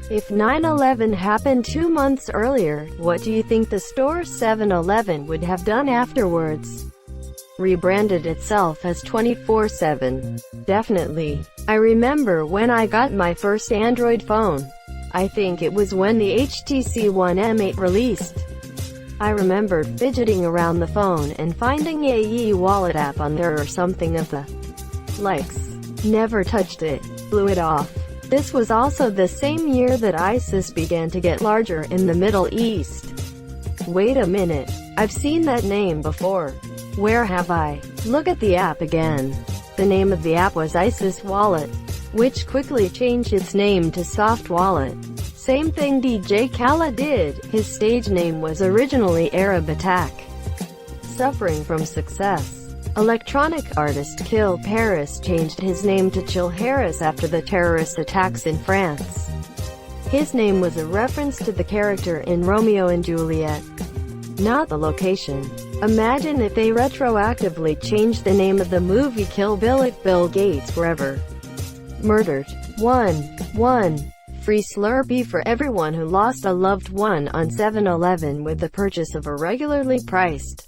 If 9/11 happened 2 months earlier, what do you think the store 7-Eleven would have done afterwards? Rebranded itself as 24/7. Definitely. I remember when I got my first Android phone. I think it was when the HTC One M8 released. I remembered fidgeting around the phone and finding a e-wallet app on there or something of the likes. Never touched it. Blew it off. This was also the same year that ISIS began to get larger in the Middle East. Wait a minute. I've seen that name before. Where have I? Look at the app again. The name of the app was ISIS Wallet, which quickly changed its name to Soft Wallet. Same thing DJ Khaled did. His stage name was originally Arab Attack. Suffering from success, electronic artist Kill Paris changed his name to Chill Harris after the terrorist attacks in France. His name was a reference to the character in Romeo and Juliet, not the location. Imagine if they retroactively changed the name of the movie Kill Bill if Bill Gates were ever murdered. 1. Free Slurpee for everyone who lost a loved one on 7-Eleven with the purchase of a regularly priced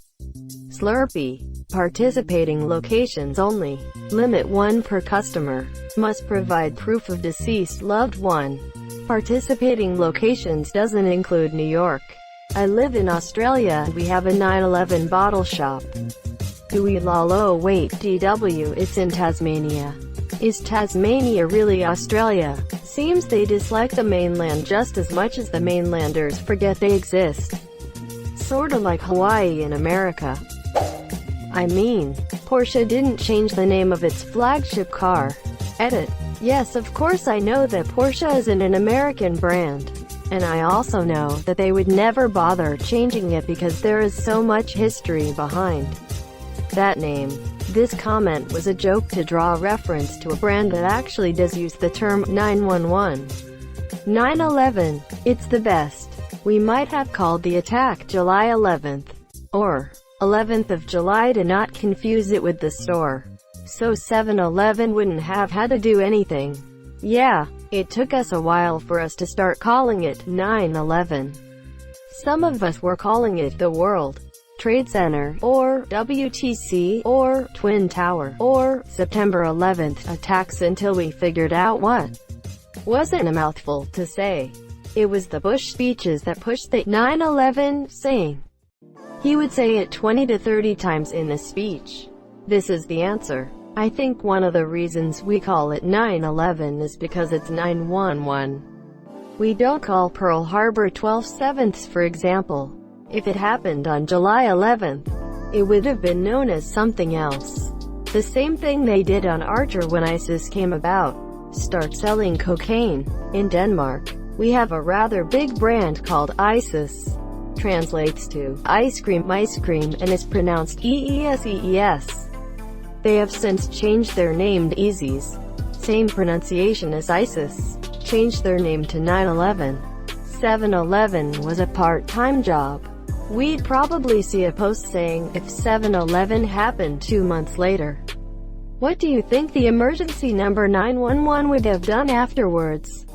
Slurpee. Participating locations only. Limit 1 per customer. Must provide proof of deceased loved one. Participating locations doesn't include New York. I live in Australia and we have a 9/11 bottle shop. Oh wait, DW, it's in Tasmania. Is Tasmania really Australia? Seems they dislike the mainland just as much as the mainlanders forget they exist. Sorta like Hawaii in America. I mean, Porsche didn't change the name of its flagship car. Edit. Yes, of course I know that Porsche isn't an American brand. And I also know that they would never bother changing it because there is so much history behind that name. This comment was a joke to draw reference to a brand that actually does use the term 911. 9/11. It's the best. We might have called the attack July 11th. Or 11th of July to not confuse it with the store. So 7-Eleven wouldn't have had to do anything. Yeah, it took us a while for us to start calling it 9/11. Some of us were calling it the World Trade Center, or WTC, or Twin Tower, or September 11th attacks until we figured out what wasn't a mouthful to say. It was the Bush speeches that pushed the 9/11 saying. He would say it 20 to 30 times in a speech. This is the answer. I think one of the reasons we call it 9/11 is because it's 911. We don't call Pearl Harbor 12/7, for example. If it happened on July 11th, it would have been known as something else. The same thing they did on Archer when ISIS came about. Start selling cocaine. In Denmark, we have a rather big brand called ISIS. Translates to ice cream, and is pronounced EESEES. They have since changed their name to Easies. Same pronunciation as ISIS. Changed their name to 9/11. 7-Eleven was a part-time job. We'd probably see a post saying, if 7-Eleven happened 2 months later. What do you think the emergency number 911 would have done afterwards?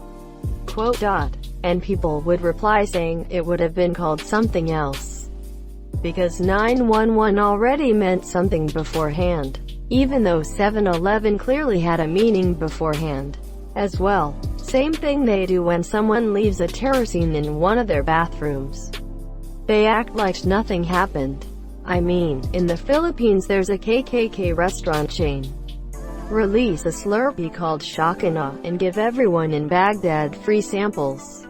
Quote dot. And people would reply saying, it would have been called something else. Because 911 already meant something beforehand. Even though 7-Eleven clearly had a meaning beforehand as well. Same thing they do when someone leaves a terror scene in one of their bathrooms. They act like nothing happened. I mean, in the Philippines there's a KKK restaurant chain. Release a Slurpee called Shock and Awe and give everyone in Baghdad free samples.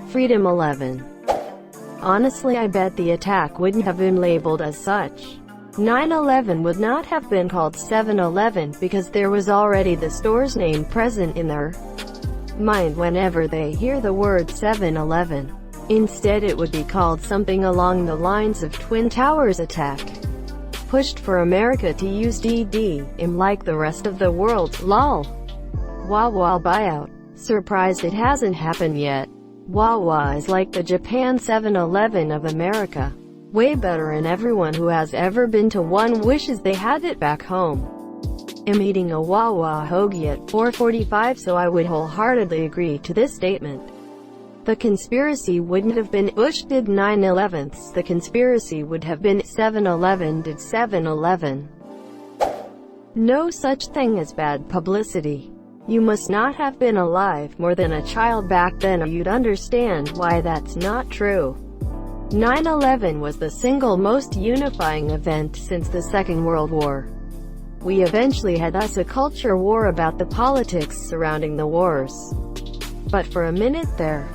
Freedom 11. Honestly, I bet the attack wouldn't have been labeled as such. 9/11 would not have been called 7-Eleven because there was already the store's name present in their mind whenever they hear the word 7-Eleven. Instead it would be called something along the lines of Twin Towers attack. Pushed for America to use DD-IM like the rest of the world, lol. Wawa buyout. Surprised it hasn't happened yet. Wawa is like the Japan 7-Eleven of America. Way better, and everyone who has ever been to one wishes they had it back home. I'm eating a Wawa hoagie at 4:45, so I would wholeheartedly agree to this statement. The conspiracy wouldn't have been Bush did 9/11s, the conspiracy would have been 7/11 did 7/11. No such thing as bad publicity. You must not have been alive more than a child back then or you'd understand why that's not true. 9/11 was the single most unifying event since the Second World War. We eventually had us a culture war about the politics surrounding the wars. But for a minute there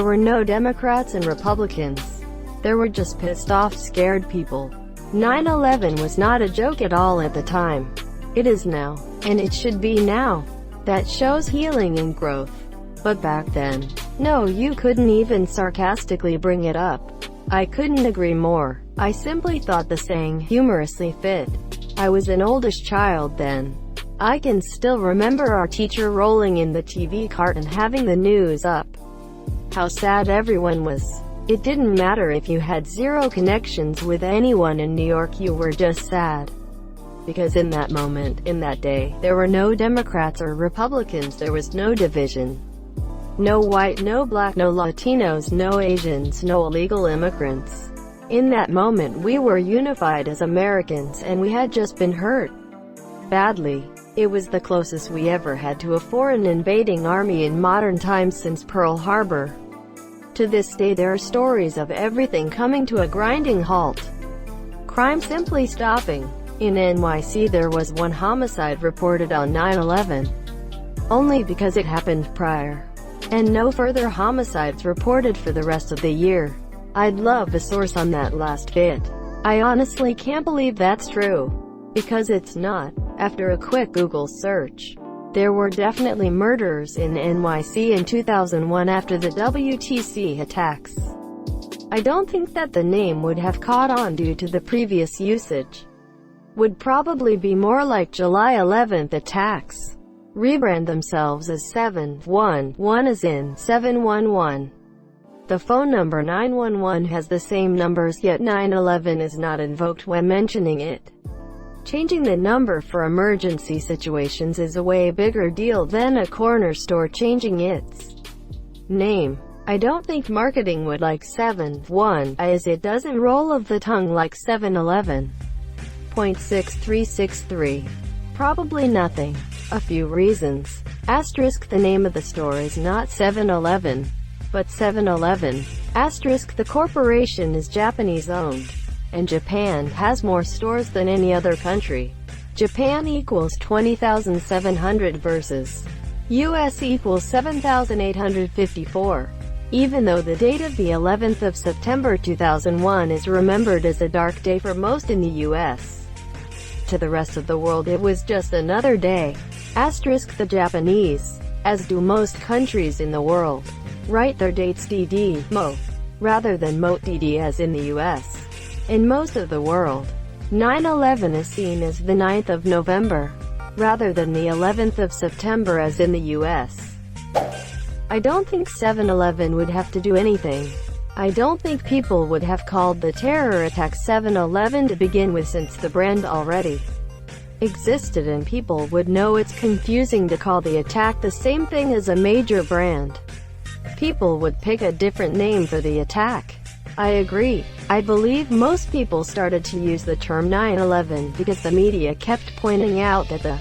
were no Democrats and Republicans. There were just pissed off, scared people. 9/11 was not a joke at all at the time. It is now. And it should be now. That shows healing and growth. But back then, no, you couldn't even sarcastically bring it up. I couldn't agree more. I simply thought the saying humorously fit. I was an oldish child then. I can still remember our teacher rolling in the TV cart and having the news up. How sad everyone was. It didn't matter if you had zero connections with anyone in New York, you were just sad. Because in that moment, in that day, there were no Democrats or Republicans, there was no division. No white, no black, no Latinos, no Asians, no illegal immigrants. In that moment we were unified as Americans, and we had just been hurt badly. It was the closest we ever had to a foreign invading army in modern times since Pearl Harbor. To this day there are stories of everything coming to a grinding halt. Crime simply stopping. In NYC there was one homicide reported on 9/11. Only because it happened prior. And no further homicides reported for the rest of the year. I'd love a source on that last bit. I honestly can't believe that's true. Because it's not. After a quick Google search, there were definitely murders in NYC in 2001 after the WTC attacks. I don't think that the name would have caught on due to the previous usage. Would probably be more like July 11th attacks. Rebrand themselves as 711 as in 711. The phone number 911 has the same numbers, yet 911 is not invoked when mentioning it. Changing the number for emergency situations is a way bigger deal than a corner store changing its name. I don't think marketing would like 711 as it doesn't roll of the tongue like 711. 6363. Probably nothing. A few reasons. Asterisk the name of the store is not 7-Eleven, but 7-Eleven. Asterisk the corporation is Japanese owned, and Japan has more stores than any other country. Japan equals 20,700 versus US equals 7,854. Even though the date of the 11th of September 2001 is remembered as a dark day for most in the US, to the rest of the world it was just another day. Asterisk the Japanese, as do most countries in the world, write their dates DD, Mo, rather than Mot DD as in the US. In most of the world, 9/11 is seen as the 9th of November, rather than the 11th of September as in the US. I don't think 7-Eleven would have to do anything. I don't think people would have called the terror attack 7-Eleven to begin with, since the brand already existed and people would know it's confusing to call the attack the same thing as a major brand. People would pick a different name for the attack. I agree. I believe most people started to use the term 9/11 because the media kept pointing out that the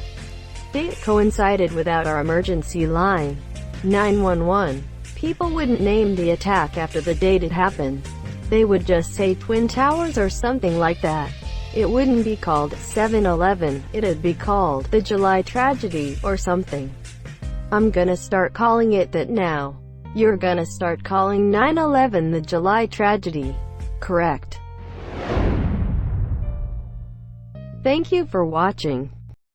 date coincided without our emergency line, 911. People wouldn't name the attack after the date it happened. They would just say Twin Towers or something like that. It wouldn't be called 7/11, it'd be called the July tragedy or something. I'm gonna start calling it that now. You're gonna start calling 9/11 the July tragedy. Correct. Thank you for watching.